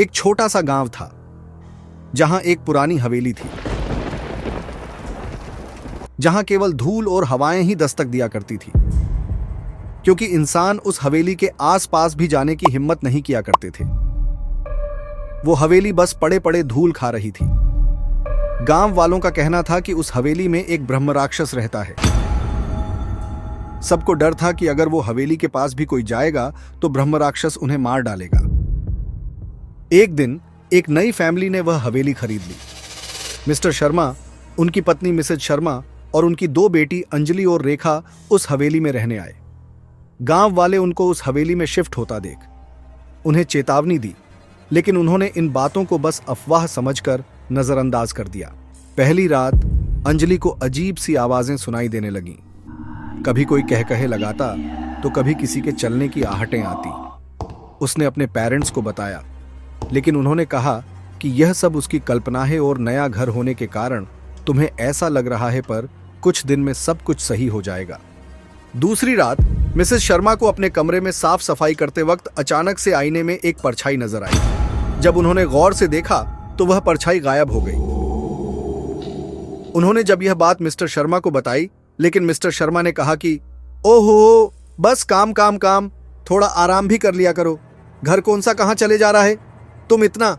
एक छोटा सा गांव था जहां एक पुरानी हवेली थी, जहां केवल धूल और हवाएं ही दस्तक दिया करती थी, क्योंकि इंसान उस हवेली के आसपास भी जाने की हिम्मत नहीं किया करते थे। वो हवेली बस पड़े पड़े धूल खा रही थी। गांव वालों का कहना था कि उस हवेली में एक ब्रह्म राक्षस रहता है। सबको डर था कि अगर वो हवेली के पास भी कोई जाएगा तो ब्रह्म राक्षस उन्हें मार डालेगा। एक दिन एक नई फैमिली ने वह हवेली खरीद ली। मिस्टर शर्मा, उनकी पत्नी मिसेज शर्मा और उनकी 2 बेटी अंजलि और रेखा उस हवेली में रहने आए। गांव वाले उनको उस हवेली में शिफ्ट होता देख उन्हें चेतावनी दी, लेकिन उन्होंने इन बातों को बस अफवाह समझकर नजरअंदाज कर दिया। पहली रात अंजलि को अजीब सी आवाजें सुनाई देने लगीं। कभी कोई कह कहे लगाता तो कभी किसी के चलने की आहटें आती। उसने अपने पेरेंट्स को बताया, लेकिन उन्होंने कहा कि यह सब उसकी कल्पना है और नया घर होने के कारण तुम्हें ऐसा लग रहा है, पर कुछ दिन में सब कुछ सही हो जाएगा। दूसरी रात मिसेस शर्मा को अपने कमरे में साफ सफाई करते वक्त अचानक से आईने में एक परछाई नजर आई। जब उन्होंने गौर से देखा तो वह परछाई गायब हो गई। उन्होंने जब यह बात मिस्टर शर्मा को बताई, लेकिन मिस्टर शर्मा ने कहा कि ओहो, बस काम काम काम, थोड़ा आराम भी कर लिया करो। घर कौन सा कहां चले जा रहा है? तुम इतना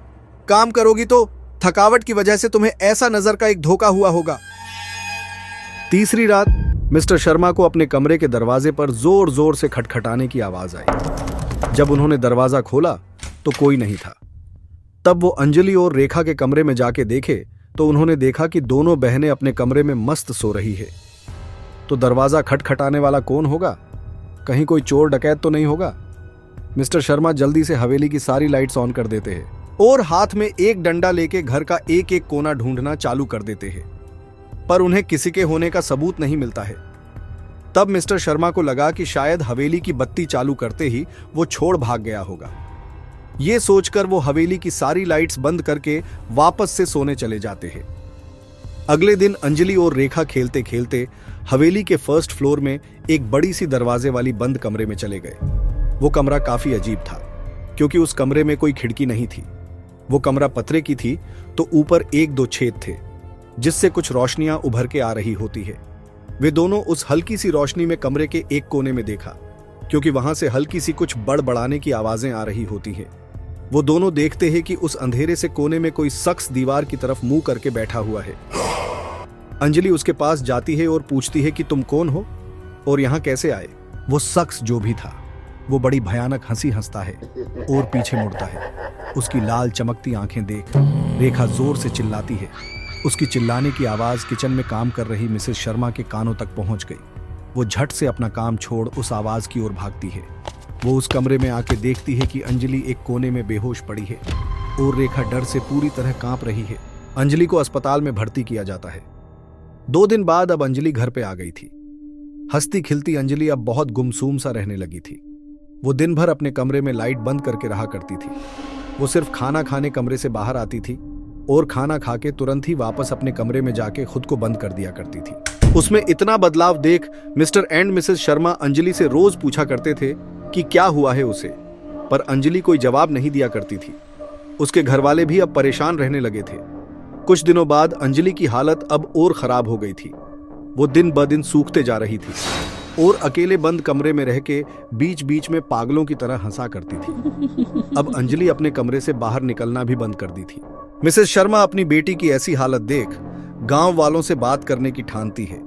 काम करोगी तो थकावट की वजह से तुम्हें ऐसा नजर का एक धोखा हुआ होगा। तीसरी रात मिस्टर शर्मा को अपने कमरे के दरवाजे पर जोर जोर से खटखटाने की आवाज आई। जब उन्होंने दरवाजा खोला तो कोई नहीं था। तब वो अंजलि और रेखा के कमरे में जाके देखे तो उन्होंने देखा कि दोनों बहनें अपने कमरे में मस्त सो रही है। तो दरवाजा खटखटाने वाला कौन होगा? कहीं कोई चोर डकैत तो नहीं होगा? मिस्टर शर्मा जल्दी से हवेली की सारी लाइट्स ऑन कर देते हैं और हाथ में एक डंडा लेके घर का एक एक कोना ढूंढना चालू कर देते हैं, पर उन्हें किसी के होने का सबूत नहीं मिलता है। तब मिस्टर शर्मा को लगा कि शायद हवेली की बत्ती चालू करते ही वो छोड़ भाग गया होगा। ये सोचकर वो हवेली की सारी लाइट्स बंद करके वापस से सोने चले जाते हैं। अगले दिन अंजलि और रेखा खेलते खेलते हवेली के फर्स्ट फ्लोर में एक बड़ी सी दरवाजे वाली बंद कमरे में चले गए। वो कमरा काफी अजीब था, क्योंकि उस कमरे में कोई खिड़की नहीं थी। वो कमरा पतरे की थी, तो ऊपर 1-2 छेद थे जिससे कुछ रोशनियां उभर के आ रही होती है। वे दोनों उस हल्की सी रोशनी में कमरे के एक कोने में देखा, क्योंकि वहां से हल्की सी कुछ बड़बड़ाने की आवाजें आ रही होती है। वो दोनों देखते हैं कि उस अंधेरे से कोने में कोई शख्स दीवार की तरफ मुंह करके बैठा हुआ है। अंजलि उसके पास जाती है और पूछती है कि तुम कौन हो और यहां कैसे आए? वो शख्स जो भी था वो बड़ी भयानक हंसी हंसता है और पीछे मुड़ता है। उसकी लाल चमकती आंखें देख रेखा जोर से चिल्लाती है। उसकी चिल्लाने की आवाज किचन में काम कर रही मिसेस शर्मा के कानों तक पहुंच गई। वो झट से अपना काम छोड़ उस आवाज की ओर भागती है। वो उस कमरे में आके देखती है कि अंजलि एक कोने में बेहोश पड़ी है और रेखा डर से पूरी तरह कांप रही है। अंजलि को अस्पताल में भर्ती किया जाता है। 2 दिन बाद अब अंजलि घर पे आ गई थी। हंसती खिलती अंजलि अब बहुत गुमसूम सा रहने लगी थी। वो दिन भर अपने कमरे में लाइट बंद करके रहा करती थी। वो सिर्फ खाना खाने कमरे से बाहर आती थी और खाना खा के तुरंत ही वापस अपने कमरे में जाके खुद को बंद कर दिया करती थी। उसमें इतना बदलाव देख mister and Mrs Sharma Anjali से रोज पूछा करते थे कि क्या हुआ है उसे, पर अंजलि कोई जवाब नहीं दिया करती थी। उसके घरवाले भी अब परेशान रहने लगे थे। कुछ दिनों बाद अंजलि की हालत अब और खराब हो गई थी। वो दिन ब दिन सूखते जा रही थी और अकेले बंद कमरे में रह के बीच बीच में पागलों की तरह हंसा करती थी। अब अंजलि अपने कमरे से बाहर निकलना भी बंद कर दी थी। मिसेस शर्मा अपनी बेटी की ऐसी हालत देख गांव वालों से बात करने की ठानती है।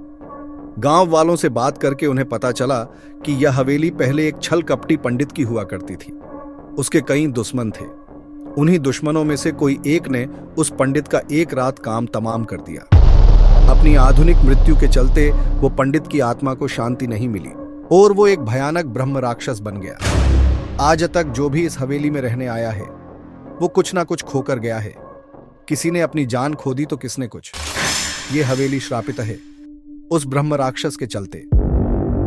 गांव वालों से बात करके उन्हें पता चला कि यह हवेली पहले एक छल कपटी पंडित की हुआ करती थी। उसके कई दुश्मन थे। उन्हीं दुश्मनों में से कोई एक ने उस पंडित का एक रात काम तमाम कर दिया। अपनी आधुनिक मृत्यु के चलते वो पंडित की आत्मा को शांति नहीं मिली और वो एक भयानक ब्रह्म राक्षस बन गया। आज तक जो भी इस हवेली में रहने आया है वो कुछ ना कुछ खोकर गया है। किसी ने अपनी जान खो दी तो किसने कुछ। ये हवेली श्रापित है उस ब्रह्म राक्षस के चलते।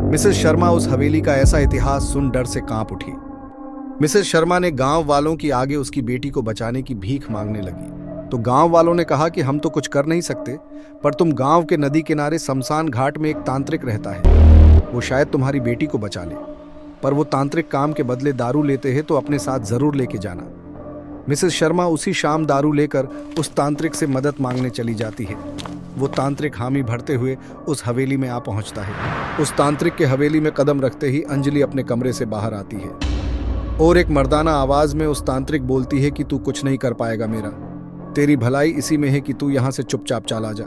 मिसेस शर्मा उस हवेली का ऐसा इतिहास सुन डर से कांप उठी। मिसेस शर्मा ने गांव वालों की आगे उसकी बेटी को बचाने की भीख मांगने लगी। तो गांव वालों ने कहा कि हम तो कुछ कर नहीं सकते, पर तुम गांव के नदी किनारे शमशान घाट में एक तांत्रिक रहता है, वो शायद तुम्हारी बेटी को बचा ले, पर वो तांत्रिक काम के बदले दारू लेते हैं, तो अपने साथ जरूर लेके जाना। मिसेस शर्मा उसी शाम दारू लेकर उस तांत्रिक से मदद मांगने चली जाती है। वो तांत्रिक हामी भरते हुए उस हवेली में आ पहुंचता है। उस तांत्रिक के हवेली में कदम रखते ही अंजलि अपने कमरे से बाहर आती है और एक मर्दाना आवाज में उस तांत्रिक बोलती है कि तू कुछ नहीं कर पाएगा मेरा, तेरी भलाई इसी में है कि तू यहां से चुपचाप चला जा,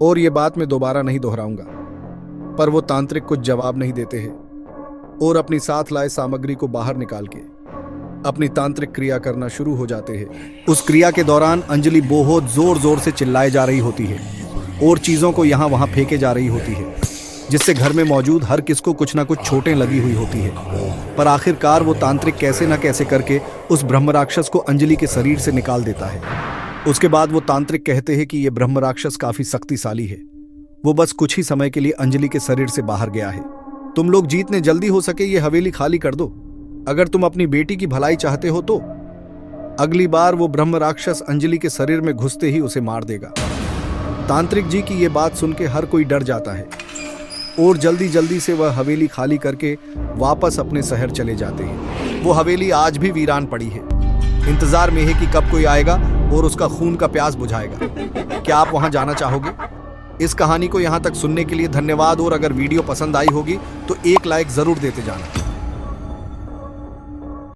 और ये बात मैं दोबारा नहीं दोहराऊंगा। पर वो तांत्रिक कुछ जवाब नहीं देते हैं और अपनी साथ लाए सामग्री को बाहर निकाल के अपनी तांत्रिक क्रिया करना शुरू हो जाते हैं। उस क्रिया के दौरान अंजलि बहुत जोर जोर से चिल्लाए जा रही होती है और चीजों को यहाँ वहां फेंके जा रही होती है, जिससे घर में मौजूद हर किसको कुछ ना कुछ चोटें लगी हुई होती है। पर आखिरकार वो तांत्रिक कैसे न कैसे करके उस ब्रह्म राक्षस को अंजलि के शरीर से निकाल देता है। उसके बाद वो तांत्रिक कहते हैं कि ये ब्रह्म राक्षस काफी शक्तिशाली है, वो बस कुछ ही समय के लिए अंजलि के शरीर से बाहर गया है। तुम लोग जितने जल्दी हो सके ये हवेली खाली कर दो। अगर तुम अपनी बेटी की भलाई चाहते हो तो अगली बार वो ब्रह्म राक्षस अंजलि के शरीर में घुसते ही उसे मार देगा। तांत्रिक जी की ये बात सुन के हर कोई डर जाता है और जल्दी जल्दी से वह हवेली खाली करके वापस अपने शहर चले जाते हैं। वो हवेली आज भी वीरान पड़ी है, इंतजार में है कि कब कोई आएगा और उसका खून का प्यास बुझाएगा। क्या आप वहां जाना चाहोगे? इस कहानी को यहां तक सुनने के लिए धन्यवाद, और अगर वीडियो पसंद आई होगी तो एक लाइक जरूर देते जाना।